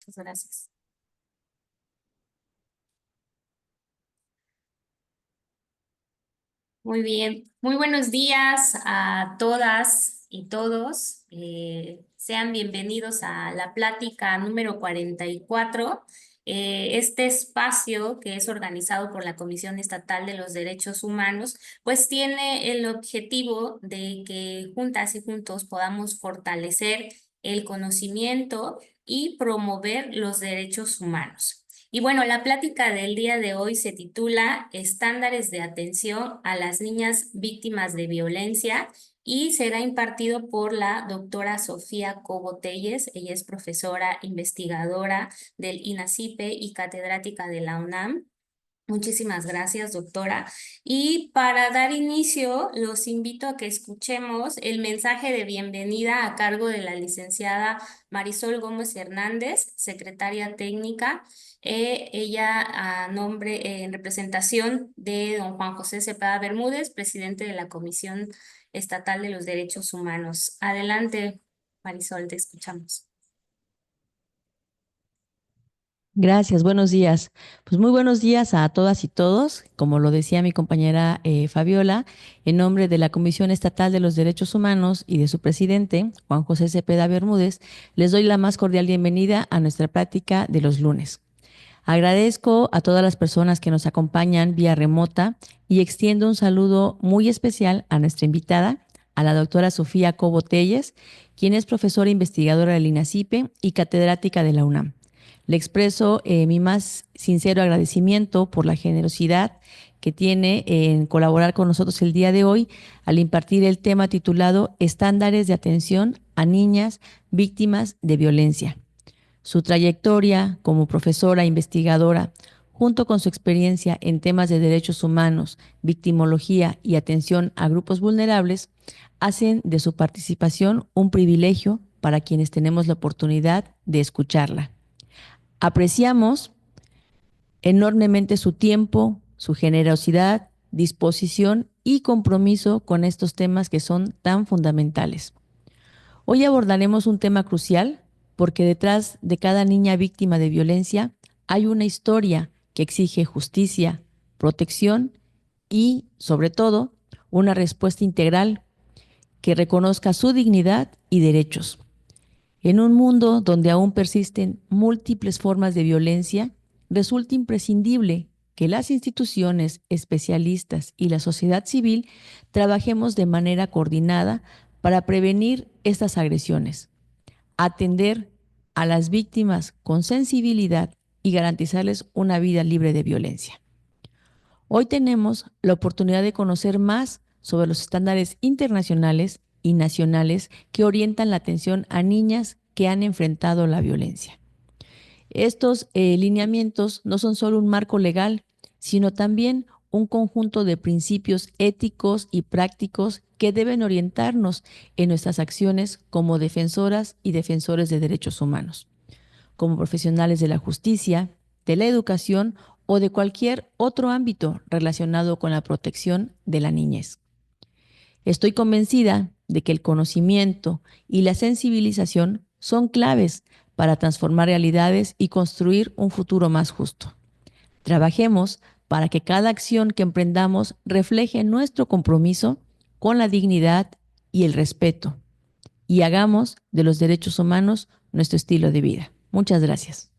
Muchas gracias. Muy bien. Muy buenos días a todas y todos. Sean bienvenidos a la plática número 44. Este espacio que es organizado por la Comisión Estatal de los Derechos Humanos, pues tiene el objetivo de que juntas y juntos podamos fortalecer el conocimiento y promover los derechos humanos. Y bueno, la plática del día de hoy se titula Estándares de atención a las niñas víctimas de violencia y será impartido por la doctora Sofía Cobo Telles. Ella es profesora investigadora del INACIPE y catedrática de la UNAM. Muchísimas gracias, doctora. Y para dar inicio, los invito a que escuchemos el mensaje de bienvenida a cargo de la licenciada Marisol Gómez Hernández, secretaria técnica. Ella a nombre, en representación de don Juan José Cepeda Bermúdez, presidente de la Comisión Estatal de los Derechos Humanos. Adelante, Marisol, te escuchamos. Gracias, buenos días. Pues muy buenos días a todas y todos. Como lo decía mi compañera Fabiola, en nombre de la Comisión Estatal de los Derechos Humanos y de su presidente, Juan José Cepeda Bermúdez, les doy la más cordial bienvenida a nuestra plática de los lunes. Agradezco a todas las personas que nos acompañan vía remota y extiendo un saludo muy especial a nuestra invitada, a la doctora Sofía Cobo Telles, quien es profesora investigadora del INACIPE y catedrática de la UNAM. Le expreso mi más sincero agradecimiento por la generosidad que tiene en colaborar con nosotros el día de hoy al impartir el tema titulado Estándares de atención a niñas víctimas de violencia. Su trayectoria como profesora investigadora, junto con su experiencia en temas de derechos humanos, victimología y atención a grupos vulnerables, hacen de su participación un privilegio para quienes tenemos la oportunidad de escucharla. Apreciamos enormemente su tiempo, su generosidad, disposición y compromiso con estos temas que son tan fundamentales. Hoy abordaremos un tema crucial porque detrás de cada niña víctima de violencia hay una historia que exige justicia, protección y, sobre todo, una respuesta integral que reconozca su dignidad y derechos. En un mundo donde aún persisten múltiples formas de violencia, resulta imprescindible que las instituciones, especialistas y la sociedad civil trabajemos de manera coordinada para prevenir estas agresiones, atender a las víctimas con sensibilidad y garantizarles una vida libre de violencia. Hoy tenemos la oportunidad de conocer más sobre los estándares internacionales y nacionales que orientan la atención a niñas que han enfrentado la violencia. Estos lineamientos no son solo un marco legal, sino también un conjunto de principios éticos y prácticos que deben orientarnos en nuestras acciones como defensoras y defensores de derechos humanos, como profesionales de la justicia, de la educación o de cualquier otro ámbito relacionado con la protección de la niñez. Estoy convencida de que el conocimiento y la sensibilización son claves para transformar realidades y construir un futuro más justo. Trabajemos para que cada acción que emprendamos refleje nuestro compromiso con la dignidad y el respeto y hagamos de los derechos humanos nuestro estilo de vida. Muchas gracias.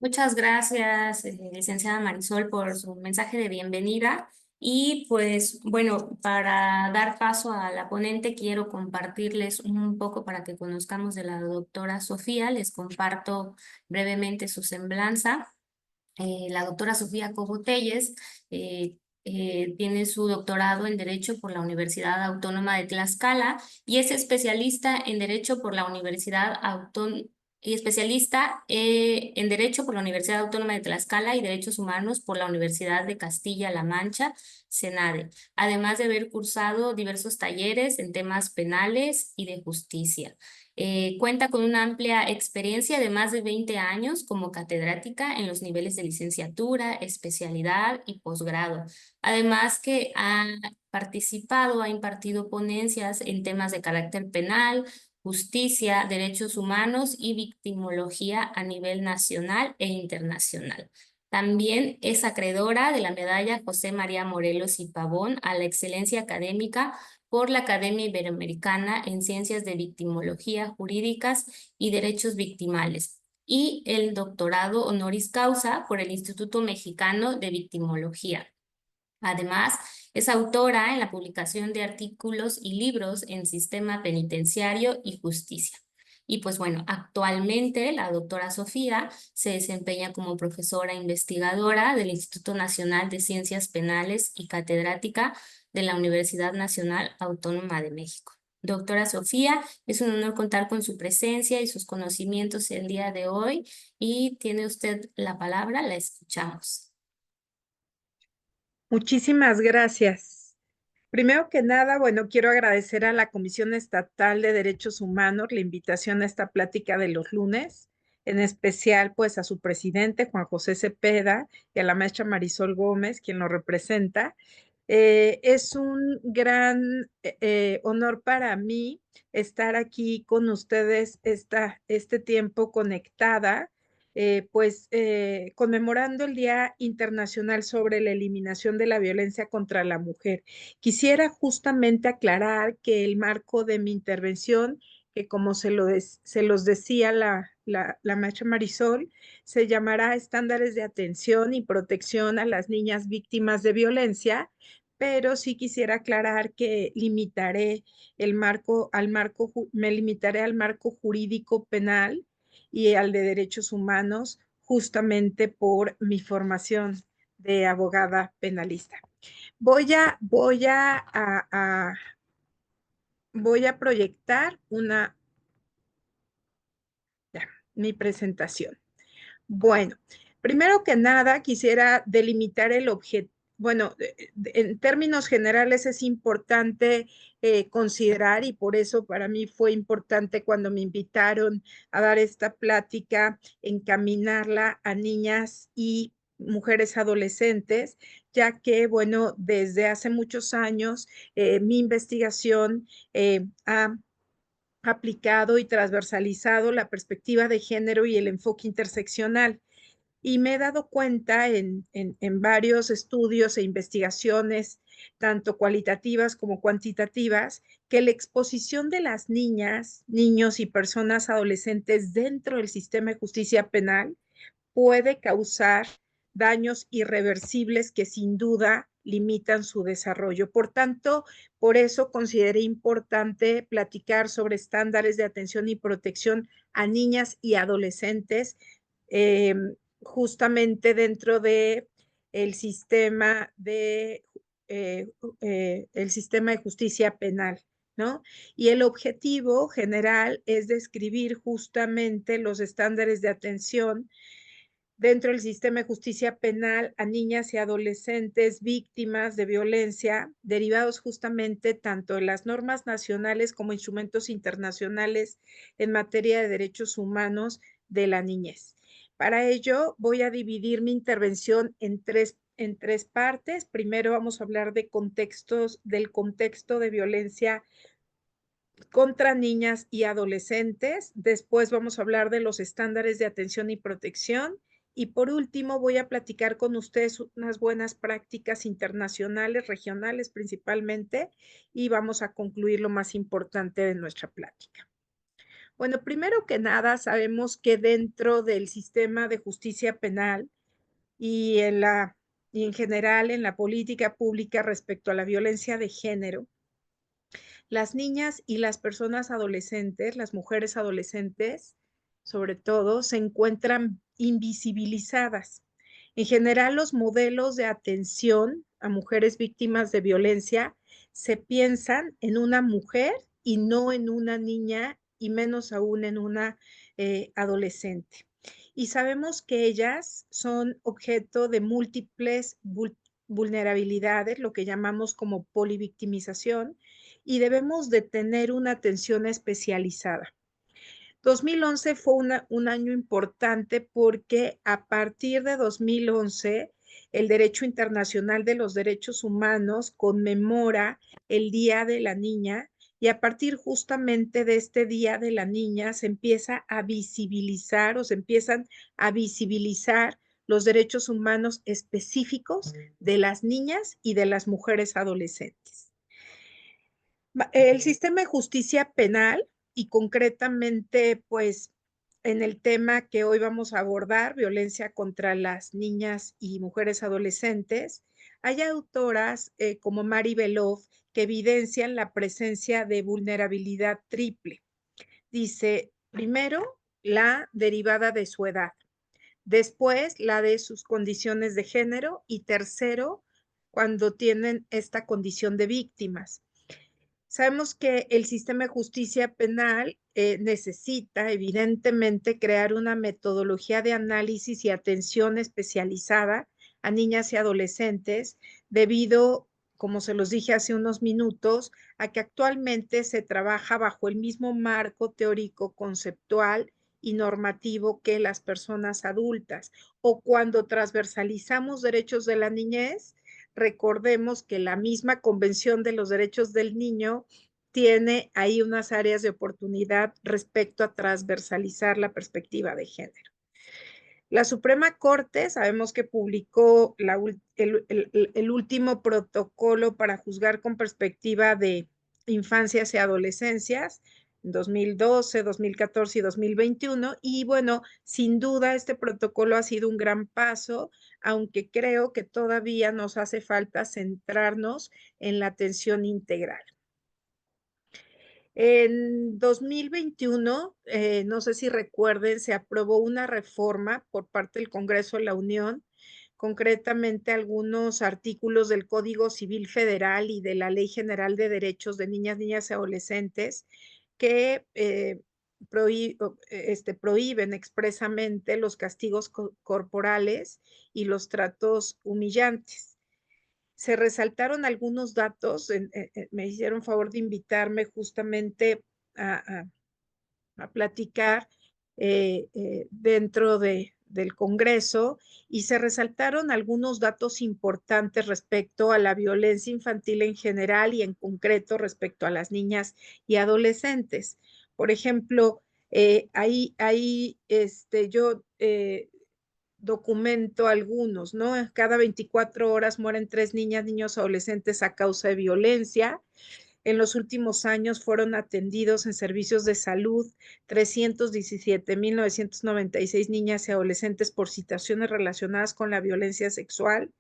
Muchas gracias, licenciada Marisol, por su mensaje de bienvenida. Y pues bueno, para dar paso a la ponente, quiero compartirles un poco para que conozcamos de la doctora Sofía. Les comparto brevemente su semblanza. La doctora Sofía Cobo Telles tiene su doctorado en Derecho por la Universidad Autónoma de Tlaxcala y es especialista en Derecho por la Universidad Autónoma y especialista en Derecho por la Universidad Autónoma de Tlaxcala y Derechos Humanos por la Universidad de Castilla-La Mancha, CENADE, además de haber cursado diversos talleres en temas penales y de justicia. Cuenta con una amplia experiencia de más de 20 años como catedrática en los niveles de licenciatura, especialidad y posgrado. Además que ha participado, ha impartido ponencias en temas de carácter penal, justicia, derechos humanos y victimología a nivel nacional e internacional. También es acreedora de la medalla José María Morelos y Pavón a la excelencia académica por la Academia Iberoamericana en Ciencias de Victimología Jurídicas y Derechos Victimales y el doctorado honoris causa por el Instituto Mexicano de Victimología. Además, es autora en la publicación de artículos y libros en sistema penitenciario y justicia. Y pues bueno, actualmente la doctora Sofía se desempeña como profesora investigadora del Instituto Nacional de Ciencias Penales y catedrática de la Universidad Nacional Autónoma de México. Doctora Sofía, es un honor contar con su presencia y sus conocimientos el día de hoy y tiene usted la palabra, la escuchamos. Muchísimas gracias. Primero que nada, bueno, quiero agradecer a la Comisión Estatal de Derechos Humanos la invitación a esta plática de los lunes, en especial pues a su presidente, Juan José Cepeda, y a la maestra Marisol Gómez, quien lo representa. Es un gran honor para mí estar aquí con ustedes este tiempo conectada, conmemorando el Día Internacional sobre la Eliminación de la Violencia contra la Mujer. Quisiera justamente aclarar que el marco de mi intervención, que como se los decía la maestra Marisol, se llamará Estándares de Atención y Protección a las Niñas Víctimas de Violencia, pero sí quisiera aclarar que me limitaré al marco jurídico penal y al de derechos humanos, justamente por mi formación de abogada penalista. Voy a proyectar mi presentación. Bueno, primero que nada quisiera delimitar el objeto. Bueno, en términos generales es importante considerar, y por eso para mí fue importante cuando me invitaron a dar esta plática, encaminarla a niñas y mujeres adolescentes, ya que, bueno, desde hace muchos años mi investigación ha aplicado y transversalizado la perspectiva de género y el enfoque interseccional. Y me he dado cuenta en varios estudios e investigaciones, tanto cualitativas como cuantitativas, que la exposición de las niñas, niños y personas adolescentes dentro del sistema de justicia penal puede causar daños irreversibles que sin duda limitan su desarrollo. Por tanto, por eso consideré importante platicar sobre estándares de atención y protección a niñas y adolescentes, eh, justamente dentro de el sistema el sistema de justicia penal, ¿no? Y el objetivo general es describir justamente los estándares de atención dentro del sistema de justicia penal a niñas y adolescentes víctimas de violencia, derivados justamente tanto de las normas nacionales como instrumentos internacionales en materia de derechos humanos de la niñez. Para ello, voy a dividir mi intervención en tres partes. Primero vamos a hablar del contexto de violencia contra niñas y adolescentes. Después vamos a hablar de los estándares de atención y protección. Y por último, voy a platicar con ustedes unas buenas prácticas internacionales, regionales principalmente, y vamos a concluir lo más importante de nuestra plática. Bueno, primero que nada, sabemos que dentro del sistema de justicia penal y y en general en la política pública respecto a la violencia de género, las niñas y las personas adolescentes, las mujeres adolescentes, sobre todo, se encuentran invisibilizadas. En general, los modelos de atención a mujeres víctimas de violencia se piensan en una mujer y no en una niña y menos aún en una adolescente. Y sabemos que ellas son objeto de múltiples vulnerabilidades, lo que llamamos como polivictimización, y debemos de tener una atención especializada. 2011 fue un año importante porque a partir de 2011 el Derecho Internacional de los Derechos Humanos conmemora el Día de la Niña Y a partir justamente de este Día de la Niña se empieza a visibilizar o se empiezan a visibilizar los derechos humanos específicos de las niñas y de las mujeres adolescentes. El sistema de justicia penal y concretamente, pues, en el tema que hoy vamos a abordar, violencia contra las niñas y mujeres adolescentes, hay autoras como Mari Belov que evidencian la presencia de vulnerabilidad triple. Dice, primero, la derivada de su edad, después, la de sus condiciones de género y tercero, cuando tienen esta condición de víctimas. Sabemos que el sistema de justicia penal necesita, evidentemente, crear una metodología de análisis y atención especializada a niñas y adolescentes, debido, como se los dije hace unos minutos, a que actualmente se trabaja bajo el mismo marco teórico, conceptual y normativo que las personas adultas, o cuando transversalizamos derechos de la niñez. Recordemos que la misma Convención de los Derechos del Niño tiene ahí unas áreas de oportunidad respecto a transversalizar la perspectiva de género. La Suprema Corte, sabemos que publicó el último protocolo para juzgar con perspectiva de infancias y adolescencias, en 2012, 2014 y 2021. Y bueno, sin duda este protocolo ha sido un gran paso, aunque creo que todavía nos hace falta centrarnos en la atención integral. En 2021, no sé si recuerden, se aprobó una reforma por parte del Congreso de la Unión, concretamente algunos artículos del Código Civil Federal y de la Ley General de Derechos de Niñas, Niñas y Adolescentes, que prohíben expresamente los castigos corporales y los tratos humillantes. Se resaltaron algunos datos, me hicieron favor de invitarme justamente a, a platicar dentro del Congreso, y se resaltaron algunos datos importantes respecto a la violencia infantil en general y en concreto respecto a las niñas y adolescentes. Por ejemplo, yo documento algunos, ¿no? Cada 24 horas mueren 3 niñas, niños, adolescentes a causa de violencia. En los últimos años fueron atendidos en servicios de salud 317,996 niñas y adolescentes por situaciones relacionadas con la violencia sexual.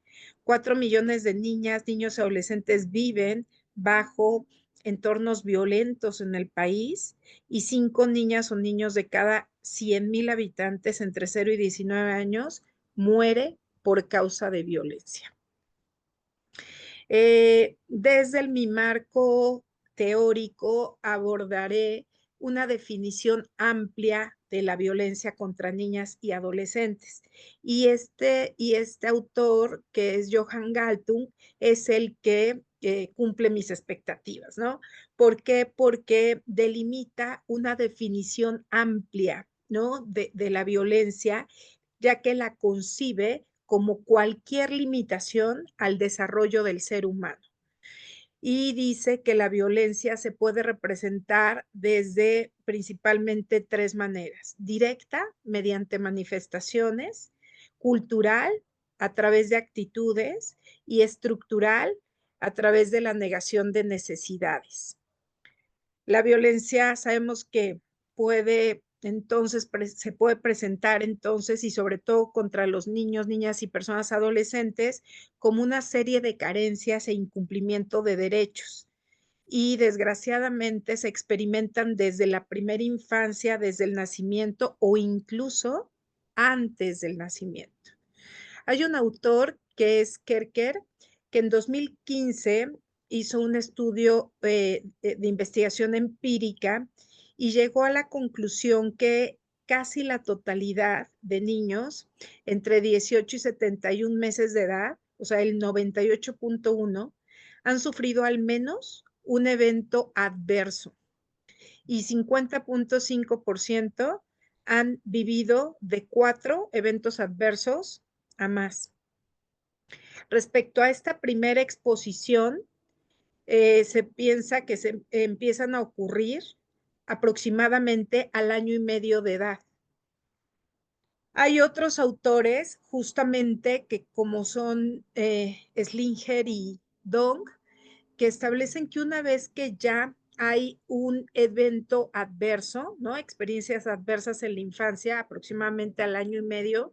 4 millones de niñas, niños y adolescentes viven bajo entornos violentos en el país, y 5 niñas o niños de cada 100,000 habitantes entre 0 y 19 años muere por causa de violencia. Desde mi marco teórico abordaré una definición amplia de la violencia contra niñas y adolescentes. Y este autor, que es Johan Galtung, es el que cumple mis expectativas, ¿no? ¿Por qué? Porque delimita una definición amplia, ¿no? de la violencia, ya que la concibe como cualquier limitación al desarrollo del ser humano. Y dice que la violencia se puede representar desde principalmente 3 maneras: directa, mediante manifestaciones; cultural, a través de actitudes; y estructural, a través de la negación de necesidades. La violencia sabemos que se puede presentar entonces, y sobre todo contra los niños, niñas y personas adolescentes, como una serie de carencias e incumplimiento de derechos. Y desgraciadamente se experimentan desde la primera infancia, desde el nacimiento o incluso antes del nacimiento. Hay un autor que es Kerker, que en 2015 hizo un estudio de investigación empírica y llegó a la conclusión que casi la totalidad de niños entre 18 y 71 meses de edad, o sea, el 98.1, han sufrido al menos un evento adverso, y 50.5% han vivido de 4 eventos adversos a más. Respecto a esta primera exposición, se piensa que se empiezan a ocurrir aproximadamente al 1 año y medio de edad. Hay otros autores, justamente, que como son Slinger y Dong, que establecen que una vez que ya hay un evento adverso, ¿no? Experiencias adversas en la infancia, aproximadamente al 1 año y medio,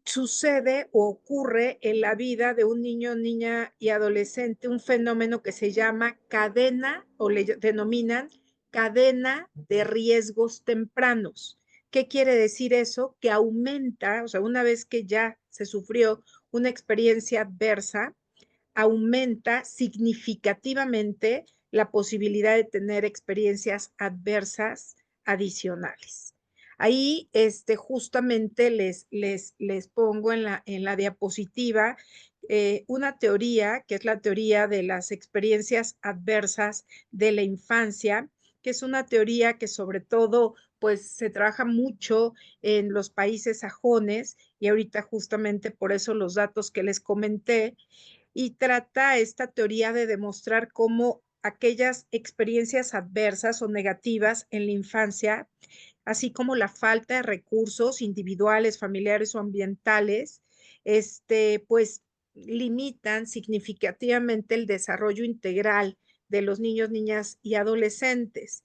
sucede o ocurre en la vida de un niño, niña y adolescente un fenómeno que se llama cadena, o le denominan cadena de riesgos tempranos. ¿Qué quiere decir eso? Que aumenta, o sea, una vez que ya se sufrió una experiencia adversa, aumenta significativamente la posibilidad de tener experiencias adversas adicionales. Ahí justamente les pongo en la diapositiva una teoría, que es la teoría de las experiencias adversas de la infancia, que es una teoría que sobre todo pues se trabaja mucho en los países sajones, y ahorita justamente por eso los datos que les comenté, y trata esta teoría de demostrar cómo aquellas experiencias adversas o negativas en la infancia, así como la falta de recursos individuales, familiares o ambientales, pues limitan significativamente el desarrollo integral de los niños, niñas y adolescentes,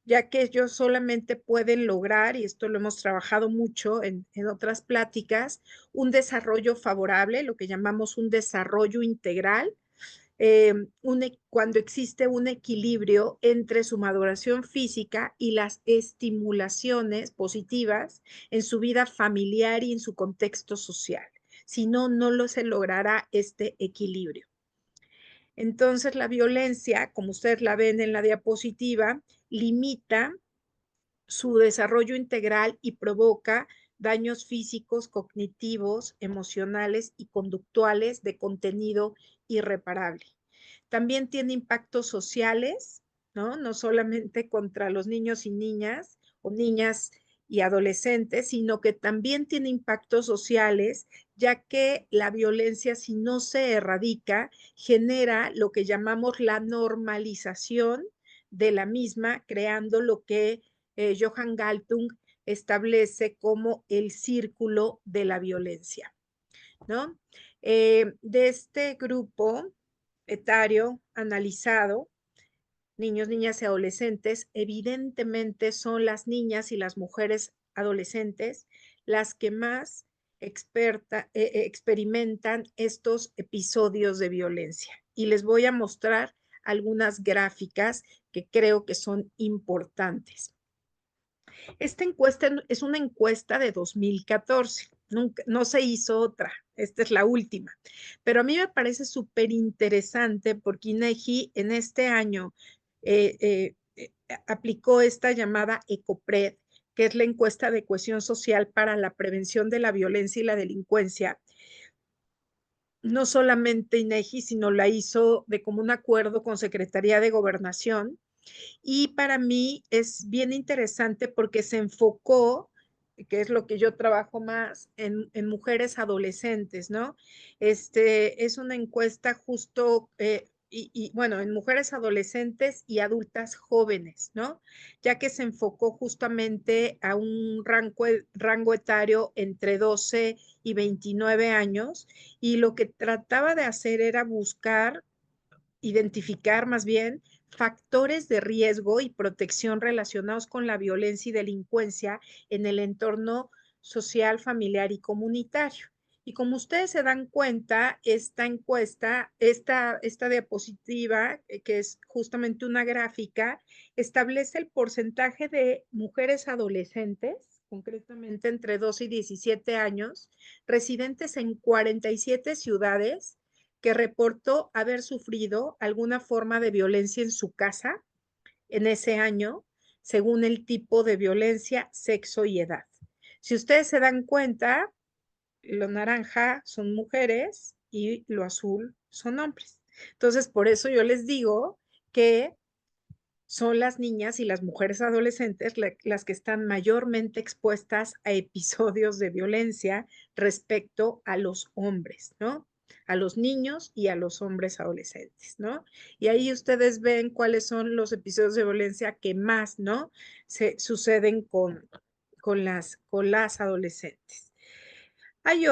ya que ellos solamente pueden lograr, y esto lo hemos trabajado mucho en otras pláticas, un desarrollo favorable, lo que llamamos un desarrollo integral, cuando existe un equilibrio entre su maduración física y las estimulaciones positivas en su vida familiar y en su contexto social. Si no, no se logrará este equilibrio. Entonces, la violencia, como ustedes la ven en la diapositiva, limita su desarrollo integral y provoca daños físicos, cognitivos, emocionales y conductuales de contenido irreparable. También tiene impactos sociales, ¿no? No solamente contra los niños y niñas o niñas y adolescentes, sino que también tiene impactos sociales, ya que la violencia, si no se erradica, genera lo que llamamos la normalización de la misma, creando lo que Johann Galtung establece como el círculo de la violencia, ¿no? De este grupo etario analizado, niños, niñas y adolescentes, evidentemente son las niñas y las mujeres adolescentes las que más experimentan estos episodios de violencia. Y les voy a mostrar algunas gráficas que creo que son importantes. Esta encuesta es una encuesta de 2014, nunca, no se hizo otra, esta es la última, pero a mí me parece súper interesante porque INEGI en este año aplicó esta llamada ECOPRED, que es la encuesta de cohesión social para la prevención de la violencia y la delincuencia. No solamente INEGI, sino la hizo de común acuerdo con Secretaría de Gobernación, y para mí es bien interesante porque se enfocó, que es lo que yo trabajo más, en mujeres adolescentes, ¿no? Es una encuesta justo, bueno, en mujeres adolescentes y adultas jóvenes, ¿no? Ya que se enfocó justamente a un rango etario entre 12 y 29 años, y lo que trataba de hacer era identificar más bien factores de riesgo y protección relacionados con la violencia y delincuencia en el entorno social, familiar y comunitario. Y como ustedes se dan cuenta, esta encuesta, esta diapositiva, que es justamente una gráfica, establece el porcentaje de mujeres adolescentes, concretamente entre 12 y 17 años, residentes en 47 ciudades, que reportó haber sufrido alguna forma de violencia en su casa en ese año, según el tipo de violencia, sexo y edad. Si ustedes se dan cuenta, lo naranja son mujeres y lo azul son hombres. Entonces, por eso yo les digo que son las niñas y las mujeres adolescentes las que están mayormente expuestas a episodios de violencia respecto a los hombres, ¿no? a los niños y a los hombres adolescentes, ¿no? Y ahí ustedes ven cuáles son los episodios de violencia que más, ¿no? Se suceden con las adolescentes. Hay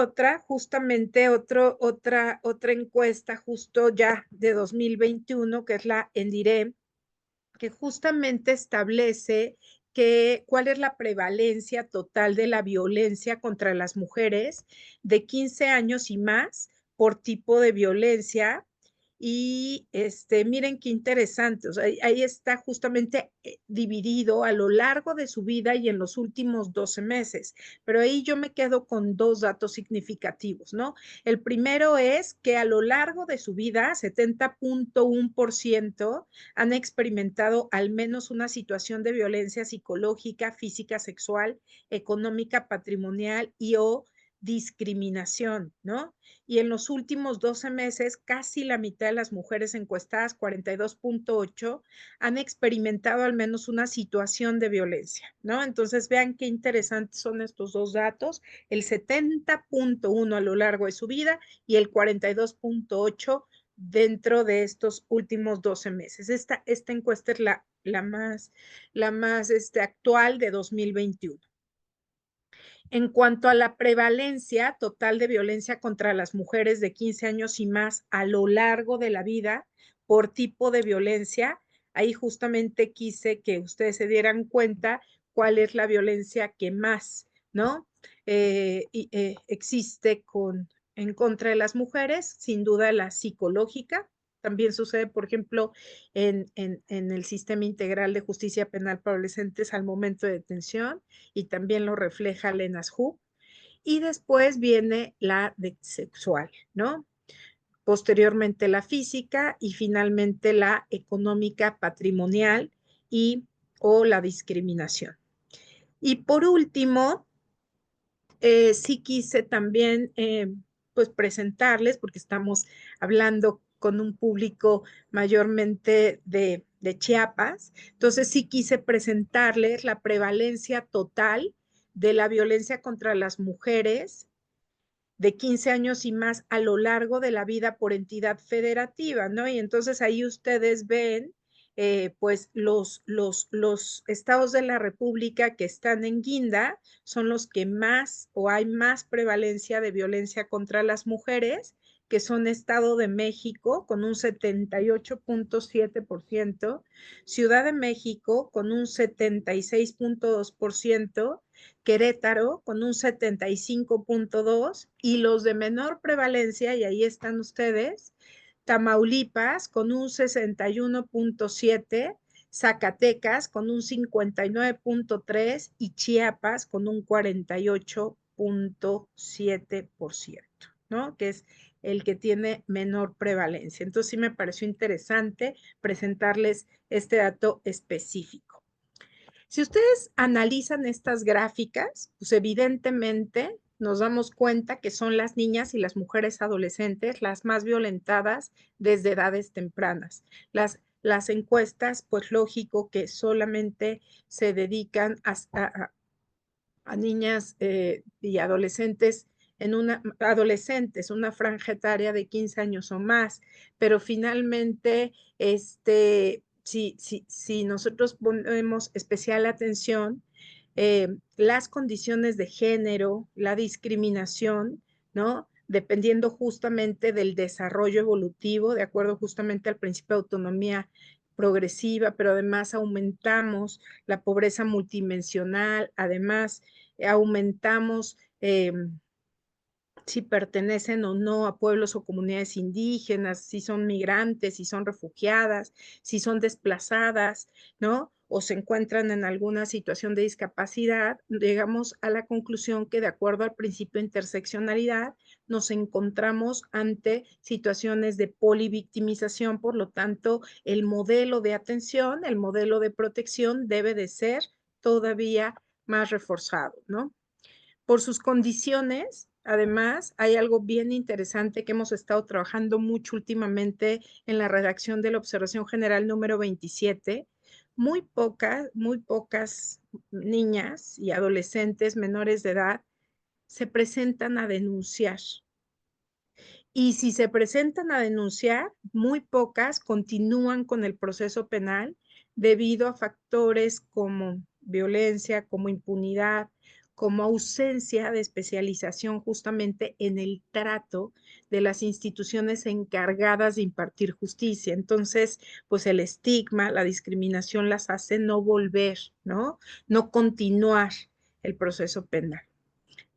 justamente otra encuesta justo ya de 2021, que es la ENDIREM, que justamente establece cuál es la prevalencia total de la violencia contra las mujeres de 15 años y más por tipo de violencia. Y miren qué interesante, o sea, ahí está justamente dividido a lo largo de su vida y en los últimos 12 meses. Pero ahí yo me quedo con dos datos significativos, ¿no? El primero es que a lo largo de su vida, 70.1% han experimentado al menos una situación de violencia psicológica, física, sexual, económica, patrimonial y o discriminación, ¿no? Y en los últimos 12 meses, casi la mitad de las mujeres encuestadas, 42.8, han experimentado al menos una situación de violencia, ¿no? Entonces, vean qué interesantes son estos dos datos, el 70.1 a lo largo de su vida y el 42.8 dentro de estos últimos 12 meses. Esta encuesta es la más actual de 2021. En cuanto a la prevalencia total de violencia contra las mujeres de 15 años y más a lo largo de la vida por tipo de violencia, ahí justamente quise que ustedes se dieran cuenta cuál es la violencia que más, ¿no? Existe en contra de las mujeres, sin duda la psicológica. También sucede, por ejemplo, en el sistema integral de justicia penal para adolescentes al momento de detención, y también lo refleja Lenashu. Y después viene la de sexual, ¿no? Posteriormente la física y finalmente la económica, patrimonial y o la discriminación. Y por último, sí quise también pues presentarles, porque estamos hablando con un público mayormente de Chiapas, entonces sí quise presentarles la prevalencia total de la violencia contra las mujeres de 15 años y más a lo largo de la vida por entidad federativa, ¿no? Y entonces ahí ustedes ven pues los estados de la República que están en guinda son los que más o hay más prevalencia de violencia contra las mujeres, que son Estado de México con un 78.7%, Ciudad de México con un 76.2%, Querétaro con un 75.2% y los de menor prevalencia, y ahí están ustedes, Tamaulipas con un 61.7%, Zacatecas con un 59.3% y Chiapas con un 48.7%, ¿no? Que es el que tiene menor prevalencia. Entonces sí me pareció interesante presentarles este dato específico. Si ustedes analizan estas gráficas, pues evidentemente nos damos cuenta que son las niñas y las mujeres adolescentes las más violentadas desde edades tempranas. Las encuestas, pues lógico que solamente se dedican a niñas y adolescentes una franja etaria de 15 años o más, pero finalmente, si nosotros ponemos especial atención, las condiciones de género, la discriminación, ¿no? Dependiendo justamente del desarrollo evolutivo, de acuerdo justamente al principio de autonomía progresiva, pero además aumentamos la pobreza multidimensional, además aumentamos si pertenecen o no a pueblos o comunidades indígenas, si son migrantes, si son refugiadas, si son desplazadas, ¿no? O se encuentran en alguna situación de discapacidad, llegamos a la conclusión que de acuerdo al principio de interseccionalidad, nos encontramos ante situaciones de polivictimización, por lo tanto, el modelo de atención, el modelo de protección debe de ser todavía más reforzado, ¿no? Por sus condiciones, además, hay algo bien interesante que hemos estado trabajando mucho últimamente en la redacción de la Observación General número 27. Muy pocas niñas y adolescentes menores de edad se presentan a denunciar. Y si se presentan a denunciar, muy pocas continúan con el proceso penal debido a factores como violencia, como impunidad, como ausencia de especialización justamente en el trato de las instituciones encargadas de impartir justicia. Entonces, pues el estigma, la discriminación las hace no volver, ¿no? No continuar el proceso penal.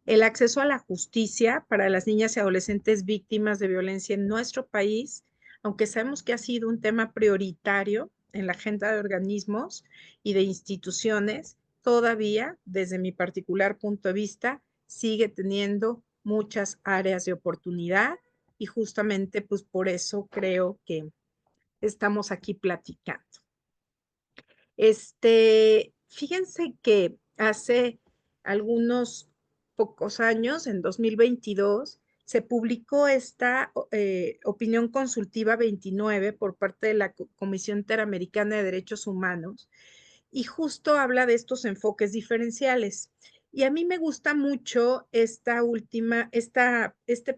El acceso a la justicia para las niñas y adolescentes víctimas de violencia en nuestro país, aunque sabemos que ha sido un tema prioritario en la agenda de organismos y de instituciones, todavía, desde mi particular punto de vista, sigue teniendo muchas áreas de oportunidad y justamente pues por eso creo que estamos aquí platicando. Fíjense que hace algunos pocos años, en 2022, se publicó esta opinión consultiva 29 por parte de la Comisión Interamericana de Derechos Humanos y justo habla de estos enfoques diferenciales. Y a mí me gusta mucho este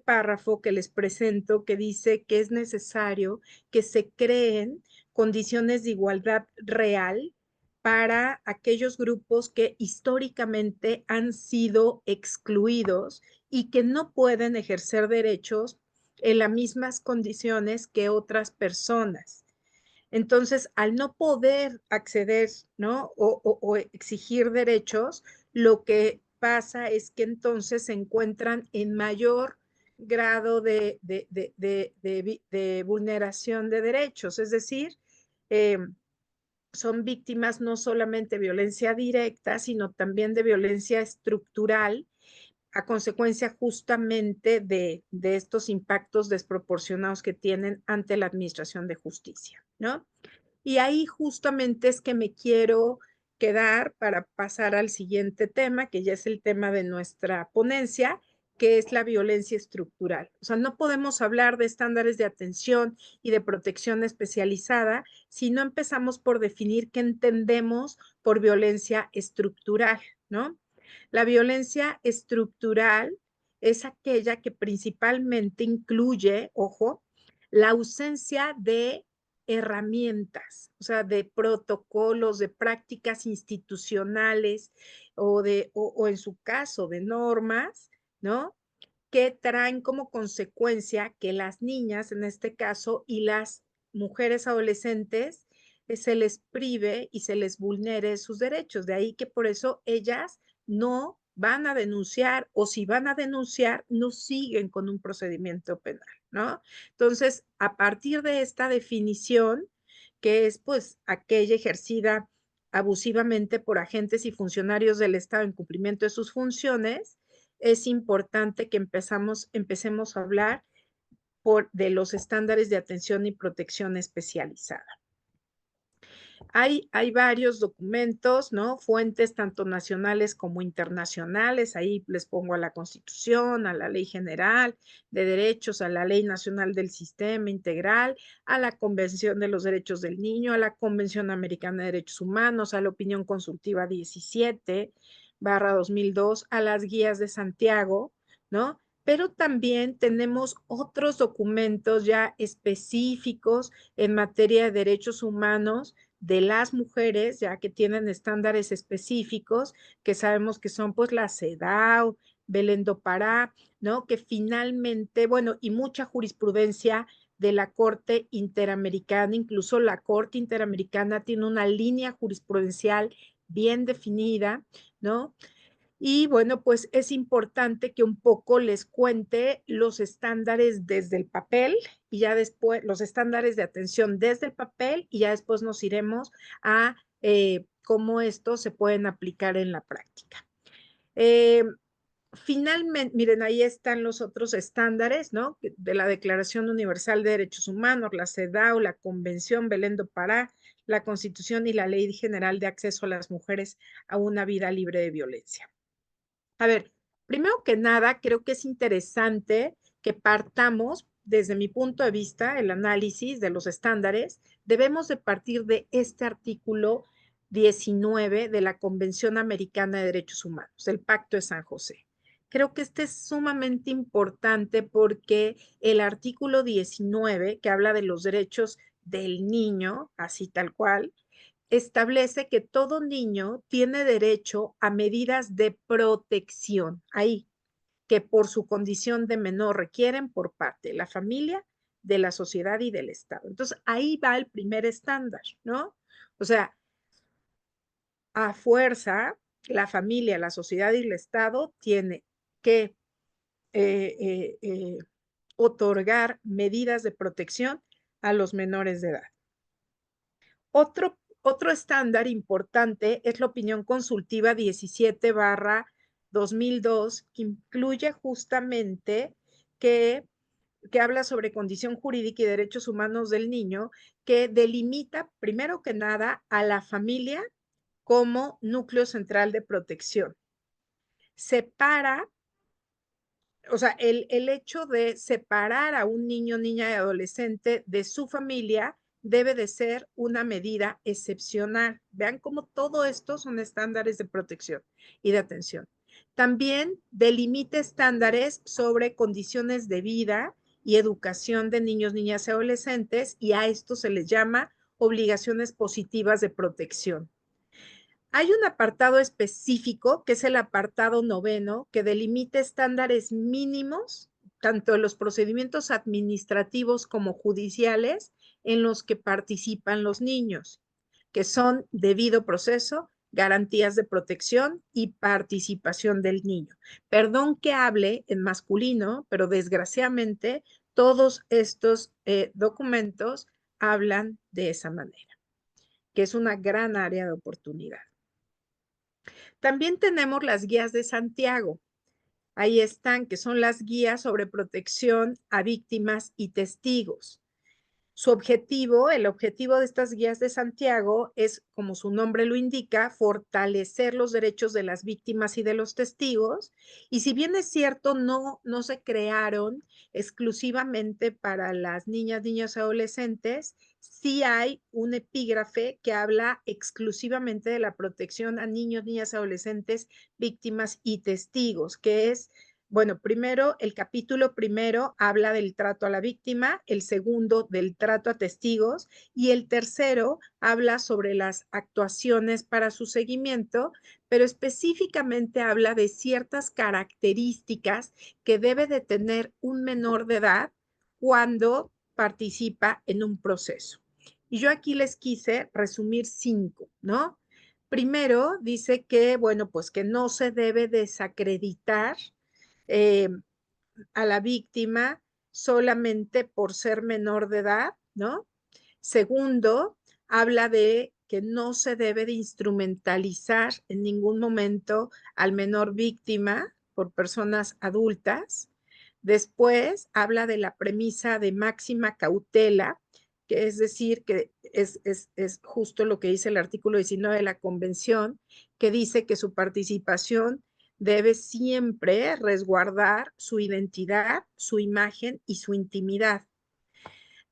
párrafo que les presento que dice que es necesario que se creen condiciones de igualdad real para aquellos grupos que históricamente han sido excluidos y que no pueden ejercer derechos en las mismas condiciones que otras personas. Entonces, al no poder acceder, ¿no? O exigir derechos, lo que pasa es que entonces se encuentran en mayor grado de vulneración de derechos, es decir, son víctimas no solamente de violencia directa, sino también de violencia estructural a consecuencia justamente de estos impactos desproporcionados que tienen ante la administración de justicia, ¿no? Y ahí justamente es que me quiero quedar para pasar al siguiente tema, que ya es el tema de nuestra ponencia, que es la violencia estructural. O sea, no podemos hablar de estándares de atención y de protección especializada si no empezamos por definir qué entendemos por violencia estructural, ¿no? La violencia estructural es aquella que principalmente incluye, ojo, la ausencia de herramientas, o sea, de protocolos, de prácticas institucionales o en su caso de normas, ¿no? Que traen como consecuencia que las niñas, en este caso, y las mujeres adolescentes, se les prive y se les vulnere sus derechos. De ahí que por eso ellas no van a denunciar o si van a denunciar, no siguen con un procedimiento penal, ¿no? Entonces, a partir de esta definición, que es pues aquella ejercida abusivamente por agentes y funcionarios del Estado en cumplimiento de sus funciones, es importante que empecemos a hablar de los estándares de atención y protección especializada. Hay varios documentos, ¿no? Fuentes tanto nacionales como internacionales. Ahí les pongo a la Constitución, a la Ley General de Derechos, a la Ley Nacional del Sistema Integral, a la Convención de los Derechos del Niño, a la Convención Americana de Derechos Humanos, a la Opinión Consultiva 17/2002, a las Guías de Santiago, ¿no? Pero también tenemos otros documentos ya específicos en materia de derechos humanos de las mujeres, ya que tienen estándares específicos, que sabemos que son pues la CEDAW, Belén do Pará, ¿no? Que finalmente, bueno, y mucha jurisprudencia de la Corte Interamericana, incluso la Corte Interamericana tiene una línea jurisprudencial bien definida, ¿no? Y bueno, pues es importante que un poco les cuente los estándares desde el papel y ya después los estándares de atención desde el papel y ya después nos iremos a cómo estos se pueden aplicar en la práctica. Finalmente, miren, ahí están los otros estándares, ¿no? De la Declaración Universal de Derechos Humanos, la CEDAW, la Convención Belén do Pará, la Constitución y la Ley General de Acceso a las Mujeres a una Vida Libre de Violencia. A ver, primero que nada, creo que es interesante que partamos, desde mi punto de vista, el análisis de los estándares, debemos de partir de este artículo 19 de la Convención Americana de Derechos Humanos, el Pacto de San José. creo que este es sumamente importante porque el artículo 19, que habla de los derechos del niño, así tal cual, establece que todo niño tiene derecho a medidas de protección, ahí, que por su condición de menor requieren por parte de la familia, de la sociedad y del Estado. Entonces, ahí va el primer estándar, ¿no? O sea, a fuerza, la familia, la sociedad y el Estado tiene que eh, eh, eh, otorgar medidas de protección a los menores de edad. Otro estándar importante es la opinión consultiva 17/2002, que incluye justamente que habla sobre condición jurídica y derechos humanos del niño, que delimita, primero que nada, a la familia como núcleo central de protección. Separa, o sea, el hecho de separar a un niño, niña y adolescente de su familia debe de ser una medida excepcional. Vean cómo todo esto son estándares de protección y de atención. También delimita estándares sobre condiciones de vida y educación de niños, niñas y adolescentes, y a esto se les llama obligaciones positivas de protección. Hay un apartado específico, que es el apartado 9, que delimita estándares mínimos, tanto en los procedimientos administrativos como judiciales, en los que participan los niños, que son debido proceso, garantías de protección y participación del niño. Perdón que hable en masculino, pero desgraciadamente todos estos documentos hablan de esa manera, que es una gran área de oportunidad. También tenemos las guías de Santiago. Ahí están, que son las guías sobre protección a víctimas y testigos. Su objetivo, el objetivo de estas guías de Santiago es, como su nombre lo indica, fortalecer los derechos de las víctimas y de los testigos. Y si bien es cierto, no se crearon exclusivamente para las niñas, niños y adolescentes, sí hay un epígrafe que habla exclusivamente de la protección a niños, niñas, adolescentes, víctimas y testigos, que es, bueno, primero, el capítulo primero habla del trato a la víctima, el segundo del trato a testigos y el tercero habla sobre las actuaciones para su seguimiento, pero específicamente habla de ciertas características que debe de tener un menor de edad cuando participa en un proceso. Y yo aquí les quise resumir 5, ¿no? Primero, dice que, bueno, pues que no se debe desacreditar eh, a la víctima solamente por ser menor de edad, ¿no? Segundo, habla de que no se debe de instrumentalizar en ningún momento al menor víctima por personas adultas. Después, habla de la premisa de máxima cautela, que es decir, que es justo lo que dice el artículo 19 de la Convención, que dice que su participación debe siempre resguardar su identidad, su imagen y su intimidad.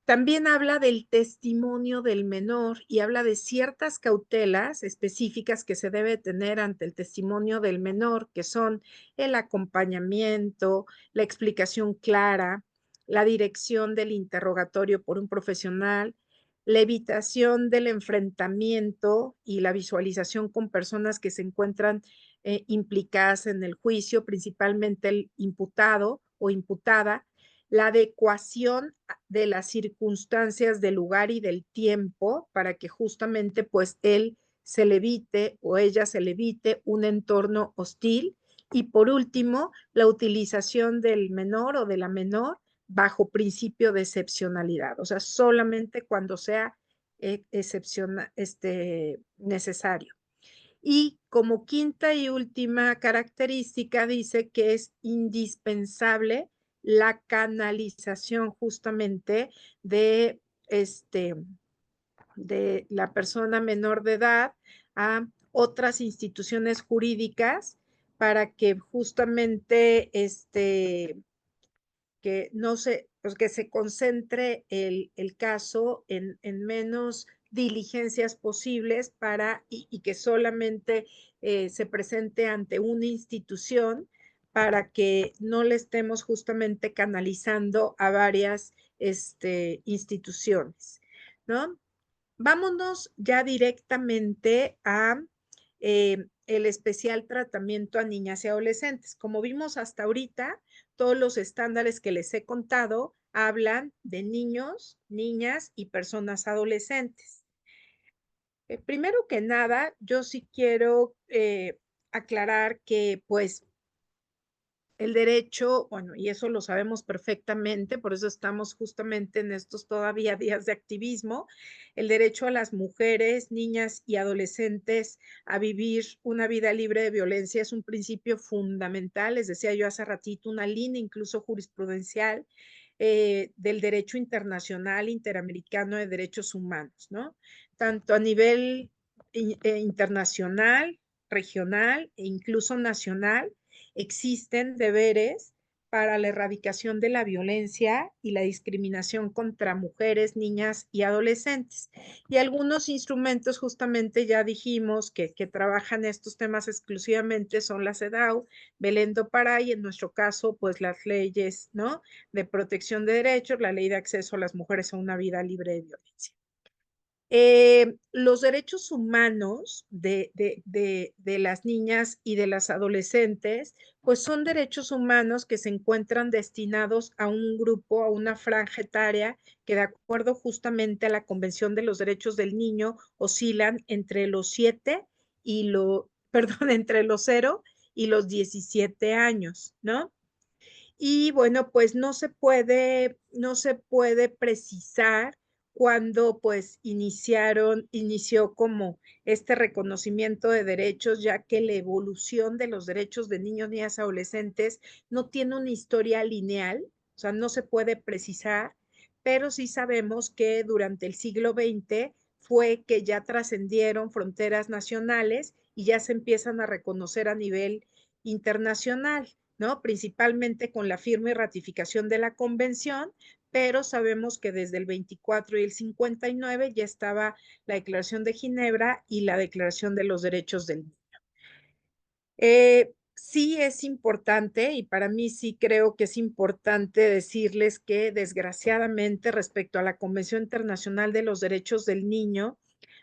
También habla del testimonio del menor y habla de ciertas cautelas específicas que se debe tener ante el testimonio del menor, que son el acompañamiento, la explicación clara, la dirección del interrogatorio por un profesional, la evitación del enfrentamiento y la visualización con personas que se encuentran implicadas en el juicio, principalmente el imputado o imputada, la adecuación de las circunstancias del lugar y del tiempo para que justamente pues él se le evite o ella se le evite un entorno hostil. Y por último, la utilización del menor o de la menor bajo principio de excepcionalidad, o sea, solamente cuando sea necesario. Y como quinta y última característica dice que es indispensable la canalización justamente de, de la persona menor de edad a otras instituciones jurídicas para que justamente que no se, pues que se concentre el caso en menos diligencias posibles y que solamente se presente ante una institución para que no le estemos justamente canalizando a varias instituciones, ¿no? Vámonos ya directamente a el especial tratamiento a niñas y adolescentes. Como vimos hasta ahorita, todos los estándares que les he contado hablan de niños, niñas y personas adolescentes. Primero que nada, yo sí quiero aclarar que pues el derecho, bueno, y eso lo sabemos perfectamente, por eso estamos justamente en estos todavía días de activismo, el derecho a las mujeres, niñas y adolescentes a vivir una vida libre de violencia es un principio fundamental, les decía yo hace ratito, una línea incluso jurisprudencial del derecho internacional, interamericano de derechos humanos, ¿no? Tanto a nivel internacional, regional e incluso nacional, existen deberes para la erradicación de la violencia y la discriminación contra mujeres, niñas y adolescentes. Y algunos instrumentos, justamente ya dijimos que trabajan estos temas exclusivamente, son la CEDAW, Belén do Pará y en nuestro caso, pues las leyes, ¿no? De protección de derechos, la ley de acceso a las mujeres a una vida libre de violencia. Los derechos humanos de las niñas y de las adolescentes, pues son derechos humanos que se encuentran destinados a un grupo, a una franja etaria, que de acuerdo justamente a la Convención de los Derechos del Niño, oscilan entre los 7 y perdón, entre los 0 y los 17 años, ¿no? Y bueno, pues no se puede precisar cuándo pues inició como este reconocimiento de derechos, ya que la evolución de los derechos de niños, niñas, adolescentes no tiene una historia lineal, o sea, no se puede precisar, pero sí sabemos que durante el siglo XX fue que ya trascendieron fronteras nacionales y ya se empiezan a reconocer a nivel internacional, ¿no? Principalmente con la firma y ratificación de la convención, pero sabemos que desde el 24 y el 59 ya estaba la Declaración de Ginebra y la Declaración de los Derechos del Niño. Sí es importante, y para mí sí creo que es importante decirles que desgraciadamente respecto a la Convención Internacional de los Derechos del Niño,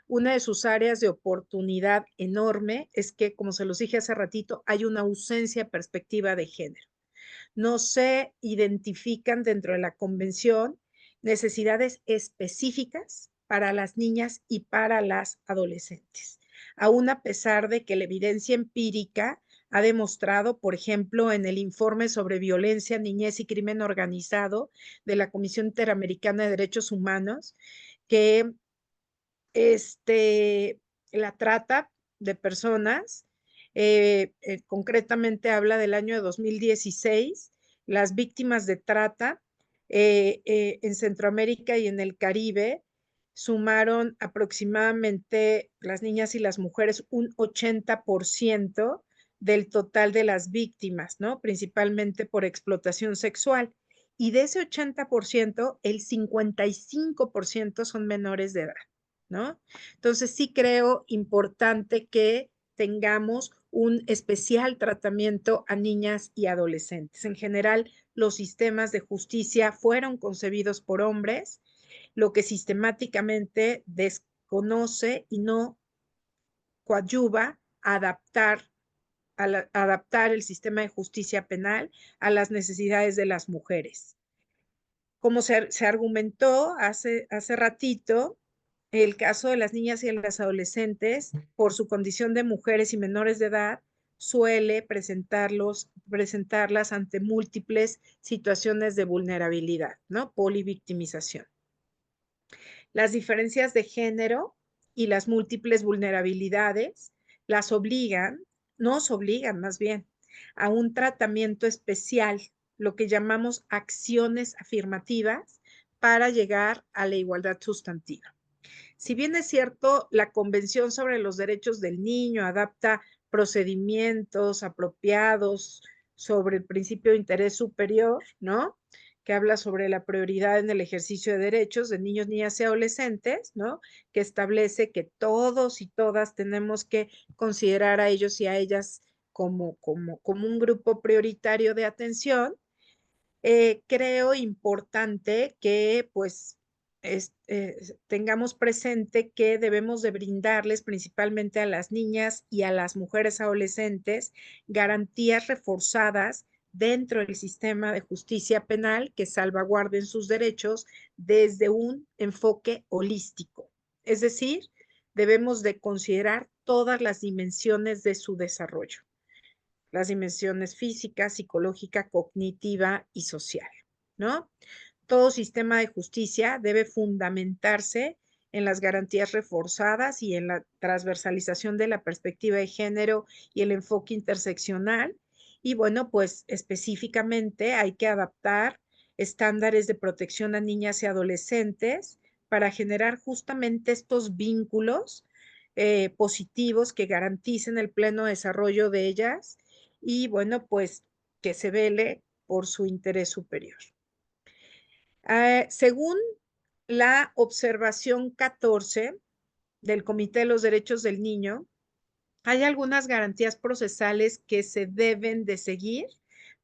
una de sus áreas de oportunidad enorme es que, como se los dije hace ratito, hay una ausencia de perspectiva de género. No se identifican dentro de la convención necesidades específicas para las niñas y para las adolescentes, aún a pesar de que la evidencia empírica ha demostrado, por ejemplo, en el informe sobre violencia, niñez y crimen organizado de la Comisión Interamericana de Derechos Humanos, que la trata de personas, concretamente habla del año de 2016, las víctimas de trata en Centroamérica y en el Caribe sumaron aproximadamente las niñas y las mujeres un 80% del total de las víctimas, ¿no? Principalmente por explotación sexual. Y de ese 80%, el 55% son menores de edad, ¿no? Entonces sí creo importante que tengamos un especial tratamiento a niñas y adolescentes. En general, los sistemas de justicia fueron concebidos por hombres, lo que sistemáticamente desconoce y no coadyuva a adaptar el sistema de justicia penal a las necesidades de las mujeres. Como se argumentó hace ratito, el caso de las niñas y las adolescentes, por su condición de mujeres y menores de edad, suele presentarlas ante múltiples situaciones de vulnerabilidad, ¿no? Polivictimización. Las diferencias de género y las múltiples vulnerabilidades nos obligan más bien a un tratamiento especial, lo que llamamos acciones afirmativas para llegar a la igualdad sustantiva. Si bien es cierto, la Convención sobre los Derechos del Niño adapta procedimientos apropiados sobre el principio de interés superior, ¿no? Que habla sobre la prioridad en el ejercicio de derechos de niños, niñas y adolescentes, ¿no? Que establece que todos y todas tenemos que considerar a ellos y a ellas como un grupo prioritario de atención, creo importante que pues tengamos presente que debemos de brindarles principalmente a las niñas y a las mujeres adolescentes garantías reforzadas dentro del sistema de justicia penal que salvaguarden sus derechos desde un enfoque holístico. Es decir, debemos de considerar todas las dimensiones de su desarrollo, las dimensiones física, psicológica, cognitiva y social, ¿no? Todo sistema de justicia debe fundamentarse en las garantías reforzadas y en la transversalización de la perspectiva de género y el enfoque interseccional. Y bueno, pues específicamente hay que adaptar estándares de protección a niñas y adolescentes para generar justamente estos vínculos positivos que garanticen el pleno desarrollo de ellas y bueno, pues que se vele por su interés superior. Según la observación 14 del Comité de los Derechos del Niño, hay algunas garantías procesales que se deben de seguir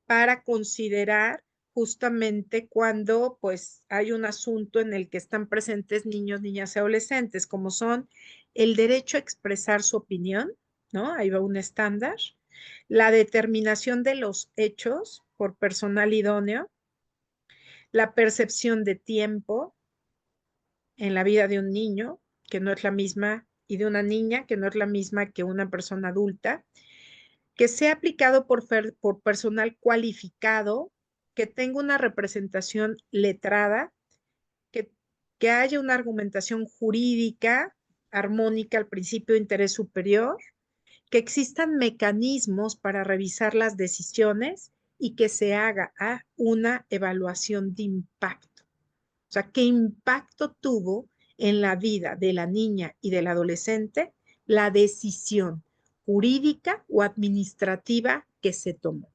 para considerar justamente cuando pues hay un asunto en el que están presentes niños, niñas y adolescentes, como son el derecho a expresar su opinión, ¿no? Ahí va un estándar, la determinación de los hechos por personal idóneo, la percepción de tiempo en la vida de un niño, que no es la misma, y de una niña, que no es la misma que una persona adulta, que sea aplicado por personal cualificado, que tenga una representación letrada, que, que haya una argumentación jurídica armónica al principio de interés superior, que existan mecanismos para revisar las decisiones y que se haga una evaluación de impacto. O sea, ¿qué impacto tuvo en la vida de la niña y del adolescente la decisión jurídica o administrativa que se tomó?